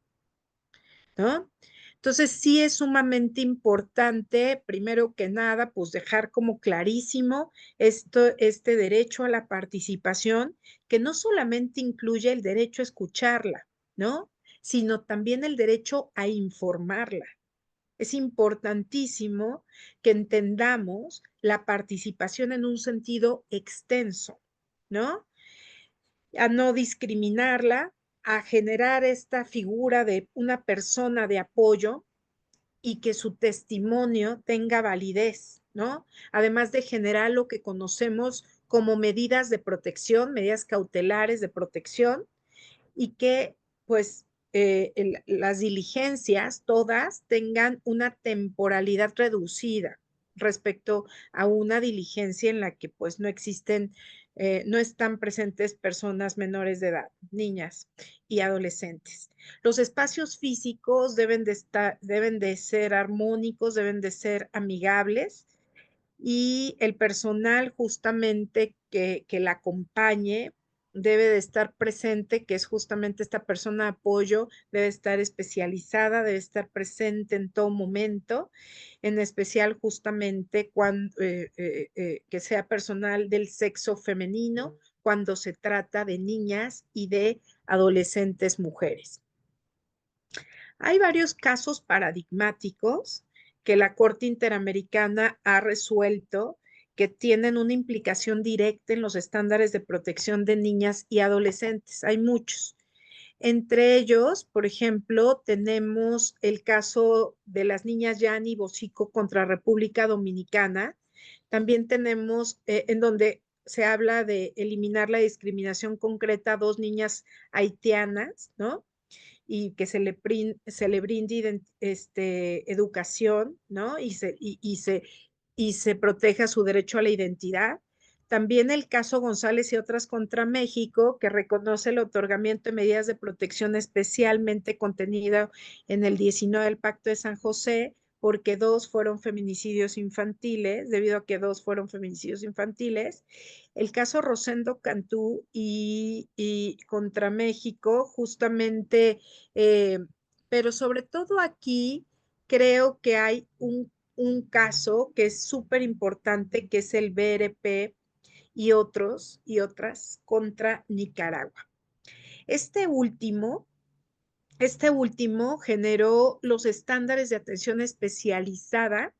¿No? Entonces, sí es sumamente importante, primero que nada, pues dejar como clarísimo este derecho a la participación, que no solamente incluye el derecho a escucharla, ¿no? Sino también el derecho a informarla. Es importantísimo que entendamos la participación en un sentido extenso, ¿no? A no discriminarla, a generar esta figura de una persona de apoyo y que su testimonio tenga validez, ¿no? Además de generar lo que conocemos como medidas de protección, medidas cautelares de protección, y que pues las diligencias todas tengan una temporalidad reducida respecto a una diligencia en la que pues no existen, no están presentes personas menores de edad, niñas y adolescentes. Los espacios físicos deben de ser armónicos, deben de ser amigables y el personal justamente que la acompañe debe de estar presente, que es justamente esta persona de apoyo, debe estar especializada, debe estar presente en todo momento, en especial justamente cuando que sea personal del sexo femenino, cuando se trata de niñas y de adolescentes mujeres. Hay varios casos paradigmáticos que la Corte Interamericana ha resuelto que tienen una implicación directa en los estándares de protección de niñas y adolescentes. Hay muchos. Entre ellos, por ejemplo, tenemos el caso de las niñas Yani Bosico contra República Dominicana. También tenemos en donde se habla de eliminar la discriminación concreta a dos niñas haitianas, ¿no? Y que se le brinde educación, ¿no? Y se proteja su derecho a la identidad. También el caso González y otras contra México, que reconoce el otorgamiento de medidas de protección especialmente contenido en el 19 del Pacto de San José, porque dos fueron feminicidios infantiles, debido a que dos fueron feminicidios infantiles. El caso Rosendo Cantú y contra México, justamente, pero sobre todo aquí creo que hay un caso que es súper importante, que es el BRP y otros y otras contra Nicaragua. Este último generó los estándares de atención especializada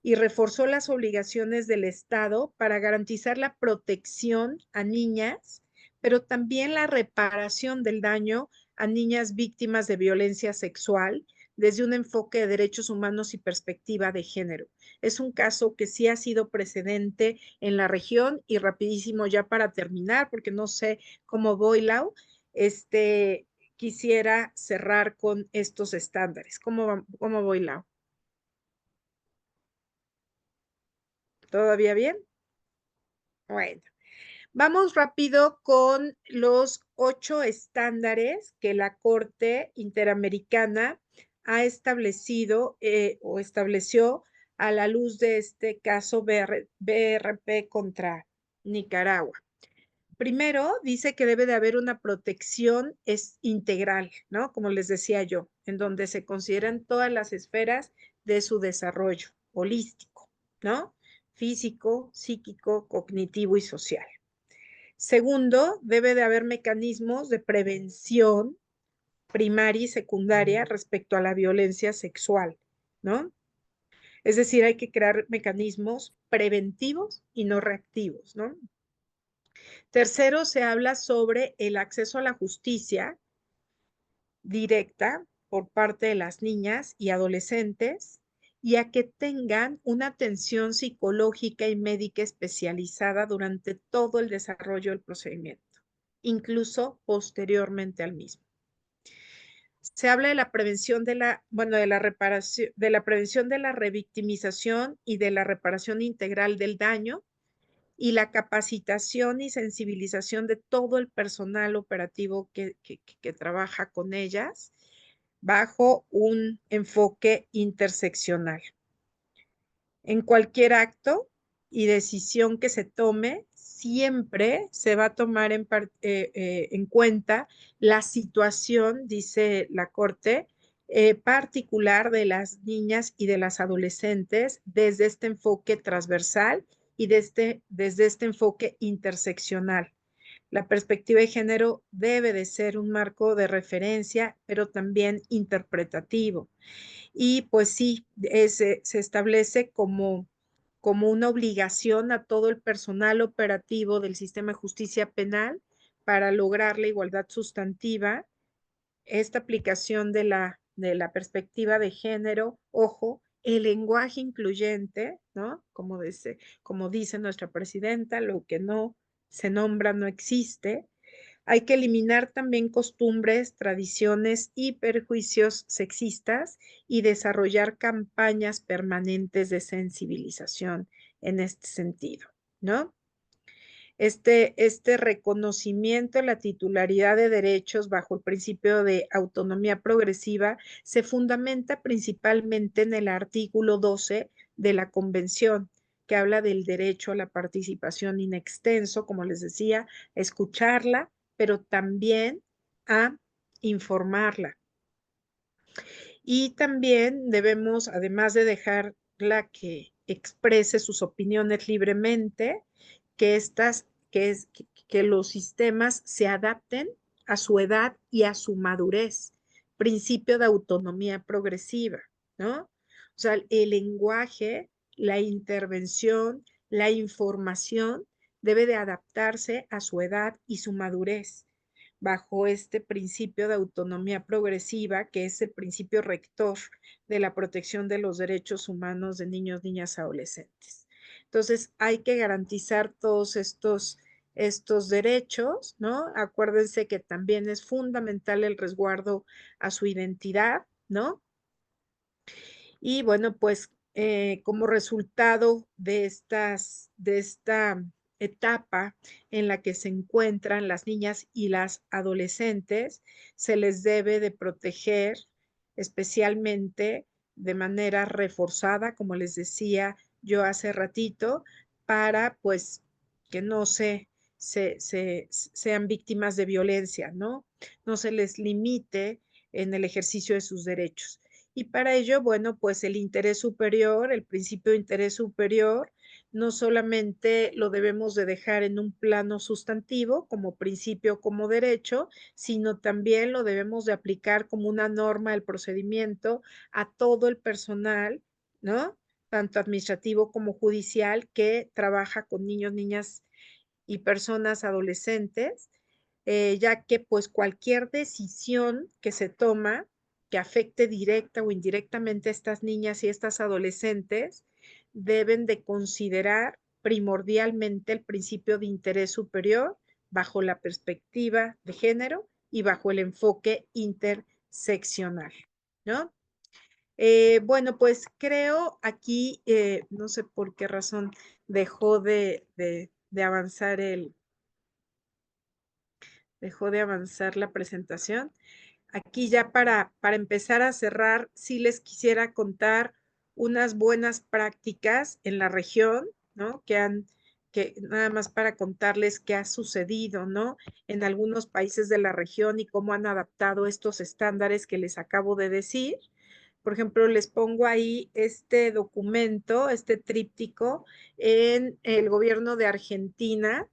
y reforzó las obligaciones del Estado para garantizar la protección a niñas, pero también la reparación del daño a niñas víctimas de violencia sexual desde un enfoque de derechos humanos y perspectiva de género. Es un caso que sí ha sido precedente en la región y rapidísimo ya para terminar, porque no sé cómo voy, Lau, quisiera cerrar con estos estándares. ¿Cómo voy, Lau? ¿Todavía bien? Bueno, vamos rápido con los 8 estándares que la Corte Interamericana ha establecido o estableció a la luz de este caso BRP contra Nicaragua. Primero, dice que debe de haber una protección integral, ¿no? Como les decía yo, en donde se consideran todas las esferas de su desarrollo holístico, ¿no? Físico, psíquico, cognitivo y social. Segundo, debe de haber mecanismos de prevención primaria y secundaria respecto a la violencia sexual, ¿no? Es decir, hay que crear mecanismos preventivos y no reactivos, ¿no? Tercero, se habla sobre el acceso a la justicia directa por parte de las niñas y adolescentes y a que tengan una atención psicológica y médica especializada durante todo el desarrollo del procedimiento, incluso posteriormente al mismo. Se habla de la prevención de la reparación, de la prevención de la revictimización y de la reparación integral del daño y la capacitación y sensibilización de todo el personal operativo que trabaja con ellas bajo un enfoque interseccional. En cualquier acto y decisión que se tome, siempre se va a tomar en cuenta la situación, dice la Corte, particular de las niñas y de las adolescentes desde este enfoque transversal y desde este enfoque interseccional. La perspectiva de género debe de ser un marco de referencia, pero también interpretativo. Y pues sí, se establece como una obligación a todo el personal operativo del sistema de justicia penal para lograr la igualdad sustantiva, esta aplicación de la perspectiva de género, ojo, el lenguaje incluyente, ¿no? Como dice nuestra presidenta, lo que no se nombra no existe. Hay que eliminar también costumbres, tradiciones y perjuicios sexistas y desarrollar campañas permanentes de sensibilización en este sentido, ¿no? Este reconocimiento de la titularidad de derechos bajo el principio de autonomía progresiva se fundamenta principalmente en el artículo 12 de la Convención, que habla del derecho a la participación in extenso, como les decía, a escucharla, pero también a informarla. Y también debemos, además de dejarla que exprese sus opiniones libremente, que los sistemas se adapten a su edad y a su madurez. Principio de autonomía progresiva, ¿no? O sea, el lenguaje, la intervención, la información debe de adaptarse a su edad y su madurez bajo este principio de autonomía progresiva, que es el principio rector de la protección de los derechos humanos de niños, niñas, adolescentes. Entonces, hay que garantizar todos estos derechos, ¿no? Acuérdense que también es fundamental el resguardo a su identidad, ¿no? Y bueno, pues como resultado de esta etapa en la que se encuentran las niñas y las adolescentes, se les debe de proteger especialmente de manera reforzada, como les decía yo hace ratito, para pues que no sean víctimas de violencia, ¿no? No se les limite en el ejercicio de sus derechos. Y para ello, bueno, pues el interés superior, el principio de interés superior, no solamente lo debemos de dejar en un plano sustantivo como principio, como derecho, sino también lo debemos de aplicar como una norma del procedimiento a todo el personal, ¿no? Tanto administrativo como judicial que trabaja con niños, niñas y personas adolescentes, ya que pues cualquier decisión que se toma que afecte directa o indirectamente a estas niñas y estas adolescentes, deben de considerar primordialmente el principio de interés superior bajo la perspectiva de género y bajo el enfoque interseccional, ¿no? Bueno, pues creo aquí, no sé por qué razón dejó de avanzar dejó de avanzar la presentación. Aquí ya para empezar a cerrar, sí les quisiera contar unas buenas prácticas en la región, ¿no? Que nada más para contarles qué ha sucedido, ¿no? En algunos países de la región y cómo han adaptado estos estándares que les acabo de decir. Por ejemplo, les pongo ahí este documento, este tríptico en el gobierno de Argentina,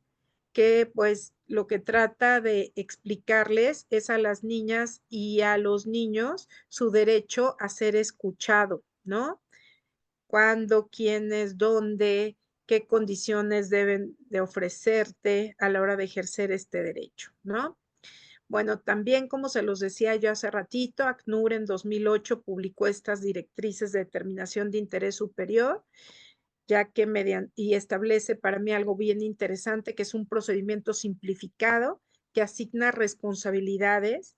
que pues lo que trata de explicarles es a las niñas y a los niños su derecho a ser escuchado, ¿no? Cuándo, quiénes, dónde, qué condiciones deben de ofrecerte a la hora de ejercer este derecho, ¿no? Bueno, también como se los decía yo hace ratito, ACNUR en 2008 publicó estas directrices de determinación de interés superior, ya que y establece para mí algo bien interesante, que es un procedimiento simplificado que asigna responsabilidades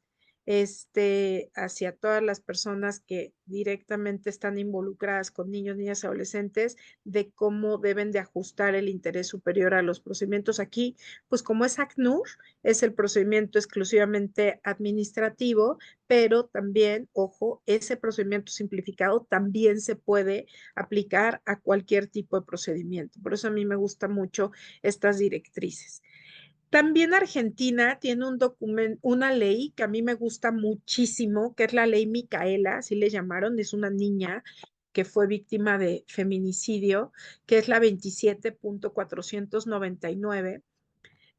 hacia todas las personas que directamente están involucradas con niños, niñas y adolescentes, de cómo deben de ajustar el interés superior a los procedimientos. Aquí, pues como es ACNUR, es el procedimiento exclusivamente administrativo, pero también, ojo, ese procedimiento simplificado también se puede aplicar a cualquier tipo de procedimiento. Por eso a mí me gustan mucho estas directrices. También Argentina tiene un documento, una ley que a mí me gusta muchísimo, que es la ley Micaela, así le llamaron, es una niña que fue víctima de feminicidio, que es la 27.499,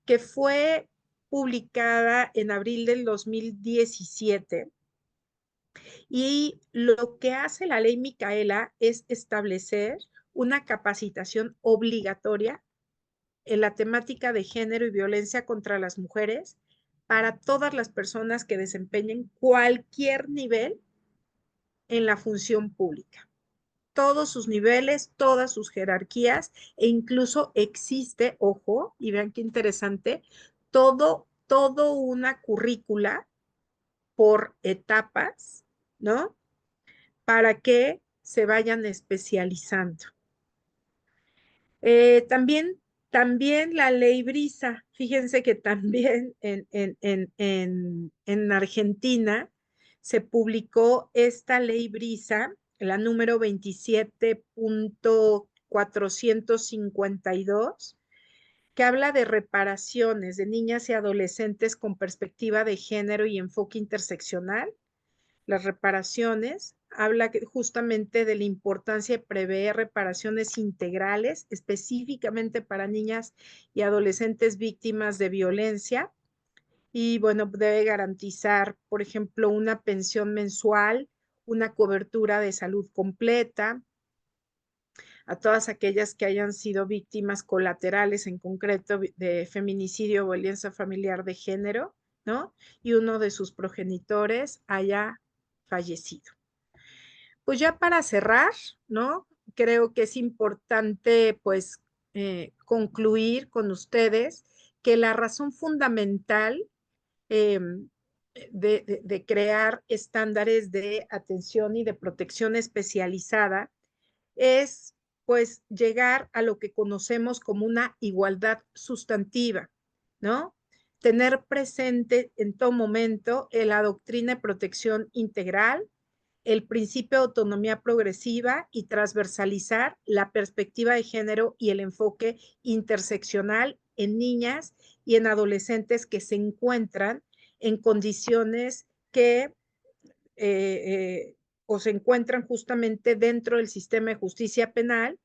que fue publicada en abril del 2017. Y lo que hace la ley Micaela es establecer una capacitación obligatoria en la temática de género y violencia contra las mujeres para todas las personas que desempeñen cualquier nivel en la función pública. Todos sus niveles, todas sus jerarquías, e incluso existe, ojo, y vean qué interesante, todo una currícula por etapas, ¿no? Para que se vayan especializando. También la ley Brisa, fíjense que también en Argentina se publicó esta ley Brisa, la número 27.452, que habla de reparaciones de niñas y adolescentes con perspectiva de género y enfoque interseccional. Las reparaciones, habla justamente de la importancia de prever reparaciones integrales, específicamente para niñas y adolescentes víctimas de violencia. Y bueno, debe garantizar, por ejemplo, una pensión mensual, una cobertura de salud completa a todas aquellas que hayan sido víctimas colaterales, en concreto de feminicidio o violencia familiar de género, ¿no? Y uno de sus progenitores haya fallecido. Pues ya para cerrar, ¿no? Creo que es importante, pues, concluir con ustedes que la razón fundamental eh, de crear estándares de atención y de protección especializada es, pues, llegar a lo que conocemos como una igualdad sustantiva, ¿no? Tener presente en todo momento la doctrina de protección integral, el principio de autonomía progresiva y transversalizar la perspectiva de género y el enfoque interseccional en niñas y en adolescentes que se encuentran en condiciones que o se encuentran justamente dentro del sistema de justicia penal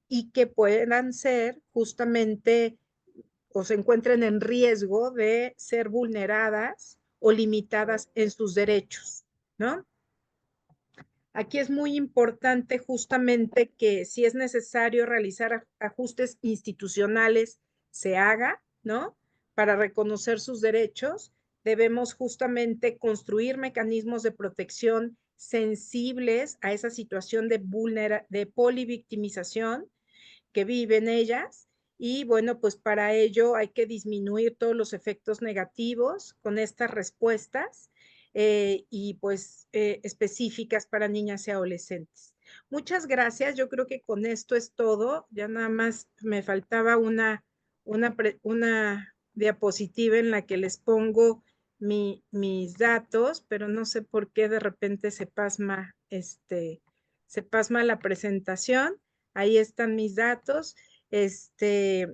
y que puedan ser justamente o se encuentren en riesgo de ser vulneradas o limitadas en sus derechos, ¿no? Aquí es muy importante justamente que si es necesario realizar ajustes institucionales, se haga, ¿no? Para reconocer sus derechos, debemos justamente construir mecanismos de protección sensibles a esa situación de polivictimización que viven ellas. Y bueno, pues para ello hay que disminuir todos los efectos negativos con estas respuestas y pues específicas para niñas y adolescentes. Muchas gracias. Yo creo que con esto es todo. Ya nada más me faltaba una diapositiva en la que les pongo mis datos, pero no sé por qué de repente se pasma la presentación. Ahí están mis datos. Estoy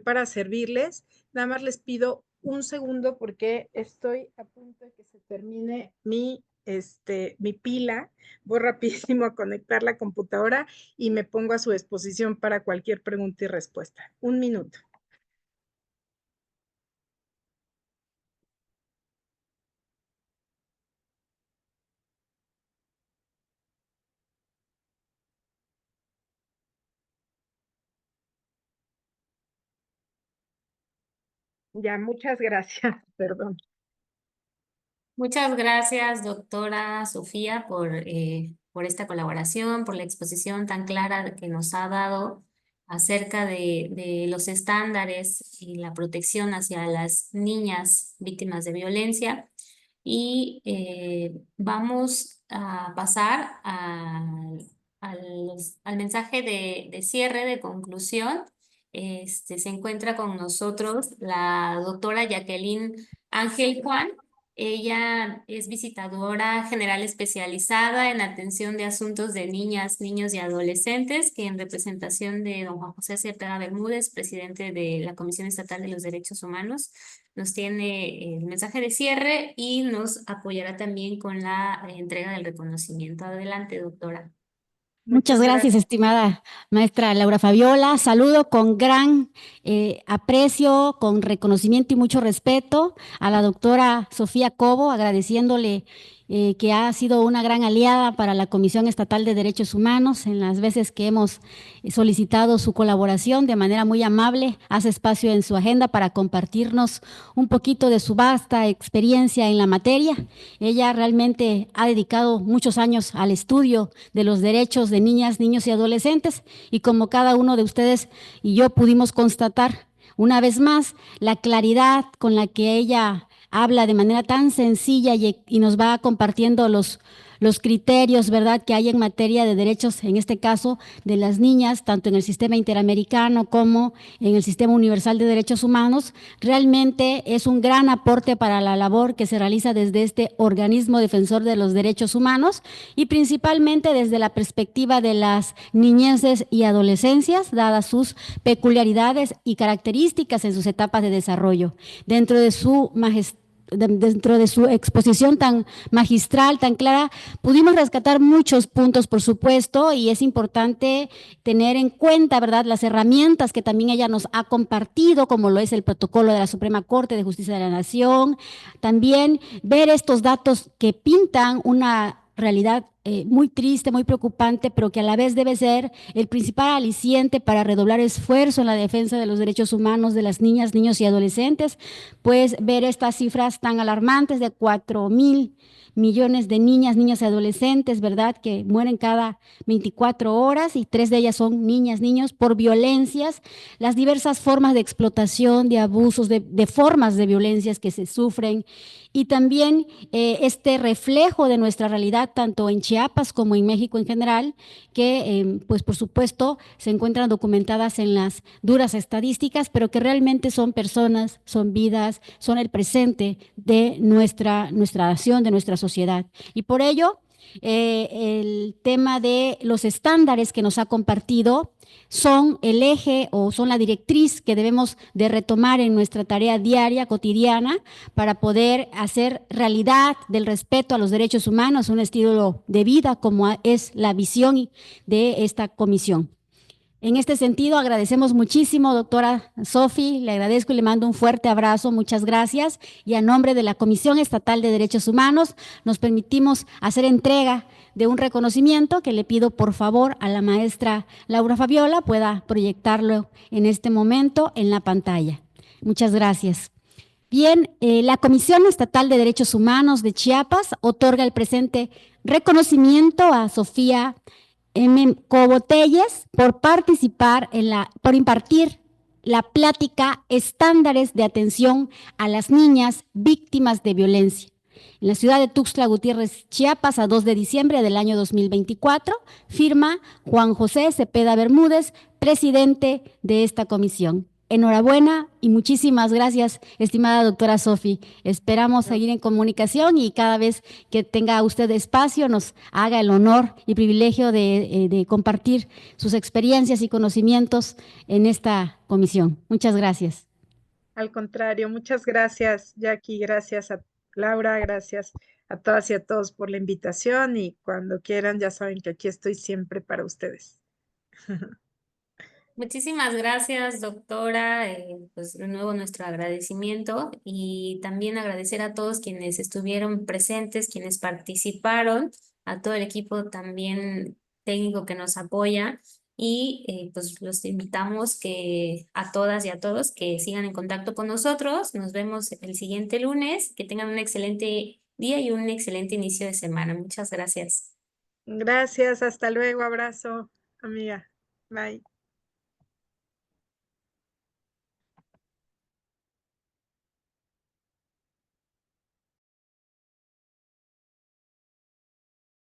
para servirles. Nada más les pido un segundo porque estoy a punto de que se termine mi pila. Voy rapidísimo a conectar la computadora y me pongo a su disposición para cualquier pregunta y respuesta. Un minuto. Ya, muchas gracias. Perdón. Muchas gracias, doctora Sofía, por esta colaboración, por la exposición tan clara que nos ha dado acerca de los estándares y la protección hacia las niñas víctimas de violencia. Y vamos a pasar al mensaje de cierre, de conclusión. Se encuentra con nosotros la doctora Jacqueline Ángel Juan. Ella es visitadora general especializada en atención de asuntos de niñas, niños y adolescentes, que en representación de don Juan José Cepeda Bermúdez, presidente de la Comisión Estatal de los Derechos Humanos, nos tiene el mensaje de cierre y nos apoyará también con la entrega del reconocimiento. Adelante, doctora. Muchas gracias, estimada maestra Laura Fabiola. Saludo con gran aprecio, con reconocimiento y mucho respeto a la doctora Sofía Cobo, agradeciéndole que ha sido una gran aliada para la Comisión Estatal de Derechos Humanos en las veces que hemos solicitado su colaboración de manera muy amable. Hace espacio en su agenda para compartirnos un poquito de su vasta experiencia en la materia. Ella realmente ha dedicado muchos años al estudio de los derechos de niñas, niños y adolescentes, y como cada uno de ustedes y yo pudimos constatar una vez más la claridad con la que ella habla de manera tan sencilla y nos va compartiendo los criterios, ¿verdad?, que hay en materia de derechos, en este caso de las niñas, tanto en el sistema interamericano como en el sistema universal de derechos humanos. Realmente es un gran aporte para la labor que se realiza desde este organismo defensor de los derechos humanos y principalmente desde la perspectiva de las niñeces y adolescencias, dadas sus peculiaridades y características en sus etapas de desarrollo. Dentro de su exposición tan magistral, tan clara, pudimos rescatar muchos puntos, por supuesto, y es importante tener en cuenta, ¿verdad?, las herramientas que también ella nos ha compartido, como lo es el protocolo de la Suprema Corte de Justicia de la Nación. También ver estos datos que pintan una realidad muy triste, muy preocupante, pero que a la vez debe ser el principal aliciente para redoblar esfuerzo en la defensa de los derechos humanos de las niñas, niños y adolescentes. Pues ver estas cifras tan alarmantes de 4,000 millones de niñas, niños y adolescentes, ¿verdad?, que mueren cada 24 horas y 3 de ellas son niñas, niños, por violencias, las diversas formas de explotación, de abusos, de formas de violencias que se sufren y también este reflejo de nuestra realidad tanto en Chiapas como en México en general, que pues por supuesto se encuentran documentadas en las duras estadísticas, pero que realmente son personas, son vidas, son el presente de nuestra nación, de nuestra sociedad. Y por ello, el tema de los estándares que nos ha compartido son el eje o son la directriz que debemos de retomar en nuestra tarea diaria, cotidiana, para poder hacer realidad del respeto a los derechos humanos, un estilo de vida como es la visión de esta comisión. En este sentido, agradecemos muchísimo, doctora Sofi, le agradezco y le mando un fuerte abrazo, muchas gracias. Y a nombre de la Comisión Estatal de Derechos Humanos, nos permitimos hacer entrega de un reconocimiento que le pido por favor a la maestra Laura Fabiola pueda proyectarlo en este momento en la pantalla. Muchas gracias. Bien, la Comisión Estatal de Derechos Humanos de Chiapas otorga el presente reconocimiento a Sofía M. Cobo Telles por participar por impartir la plática Estándares de Atención a las Niñas Víctimas de Violencia en la ciudad de Tuxtla Gutiérrez, Chiapas, a 2 de diciembre del año 2024, firma Juan José Cepeda Bermúdez, presidente de esta comisión. Enhorabuena y muchísimas gracias, estimada doctora Sofi. Esperamos seguir en comunicación y cada vez que tenga usted espacio nos haga el honor y privilegio de compartir sus experiencias y conocimientos en esta comisión. Muchas gracias. Al contrario, muchas gracias, Jackie, gracias a Laura, gracias a todas y a todos por la invitación y cuando quieran ya saben que aquí estoy siempre para ustedes. Muchísimas gracias, doctora. Pues de nuevo nuestro agradecimiento y también agradecer a todos quienes estuvieron presentes, quienes participaron, a todo el equipo también técnico que nos apoya y pues los invitamos a todas y a todos que sigan en contacto con nosotros. Nos vemos el siguiente lunes. Que tengan un excelente día y un excelente inicio de semana. Muchas gracias. Gracias, hasta luego, abrazo, amiga. Bye.